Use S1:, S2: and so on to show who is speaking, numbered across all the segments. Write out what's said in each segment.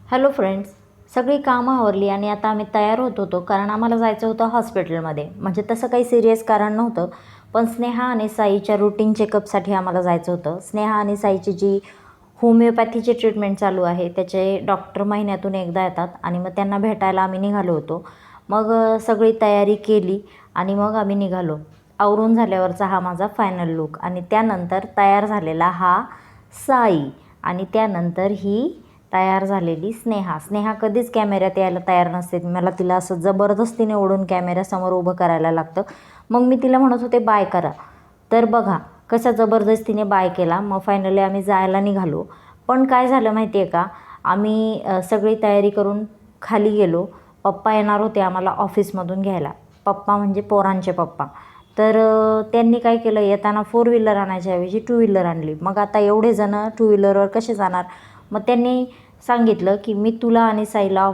S1: Hello friends, सगळी कामं आवरली आणि आता आम्ही तयार होत होतो कारण आम्हाला जायचं होतं हॉस्पिटलमध्ये. म्हणजे तसं काही सिरियस कारण नव्हतं, पण स्नेहा आणि साईच्या रूटीन चेकअपसाठी आम्हाला जायचं होतं. स्नेहा आणि साईची जी होमिओपॅथीची ट्रीटमेंट चालू आहे त्याचे डॉक्टर महिन्यातून एकदा येतात आणि मग त्यांना भेटायला आम्ही निघालो होतो. मग सगळी तयारी केली आणि मग आम्ही निघालो. आवरून झाल्यावरचा हा माझा फायनल लूक आणि त्यानंतर तयार झालेला हा साई आणि त्यानंतर ही तयार झालेली स्नेहा. स्नेहा कधीच कॅमेऱ्यात यायला तयार नसते. मला तिला असं जबरदस्तीने ओढून कॅमेऱ्यासमोर उभं करायला लागतं. मग मी तिला म्हणत होते बाय करा, तर बघा कसा जबरदस्तीने बाय केला. मग फायनली आम्ही जायला निघालो. पण काय झालं माहिती आहे का, आम्ही सगळी तयारी करून खाली गेलो. पप्पा येणार होते आम्हाला ऑफिसमधून घ्यायला. पप्पा म्हणजे पोरांचे पप्पा. तर त्यांनी काय केलं, येताना 4 व्हीलर आणायच्याऐवजी 2 व्हीलर आणली. मग आता एवढे जण 2 व्हीलरवर कसे जाणार. मग त्यांनी सांगितलं की मी तुला आणि साईला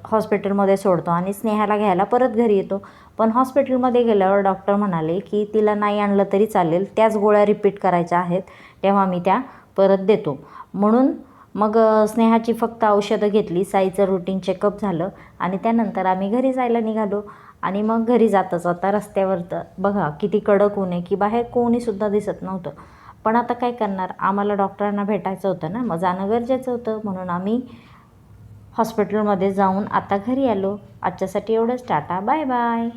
S1: हॉस्पिटलमध्ये सोडतो आणि स्नेहाला घ्यायला परत घरी येतो. पण हॉस्पिटलमध्ये गेल्यावर डॉक्टर म्हणाले की तिला नाही आणलं तरी चालेल, त्याच गोळ्या रिपीट करायच्या आहेत, तेव्हा मी त्या परत देतो. म्हणून मग स्नेहाची फक्त औषधं घेतली, साईचं रूटीन चेकअप झालं आणि त्यानंतर आम्ही घरी जायला निघालो. आणि मग घरी जाता जाता रस्त्यावर तर बघा किती कडक ऊन आहे की बाहेर कोणीसुद्धा दिसत नव्हतं. पण आता काय करणार, आम्हाला डॉक्टरांना भेटायचं होतं ना, मग जाणं गरजेचं होतं. म्हणून आम्ही हॉस्पिटलमध्ये जाऊन आता घरी आलो. आजच्यासाठी एवढंच. Tata bye bye.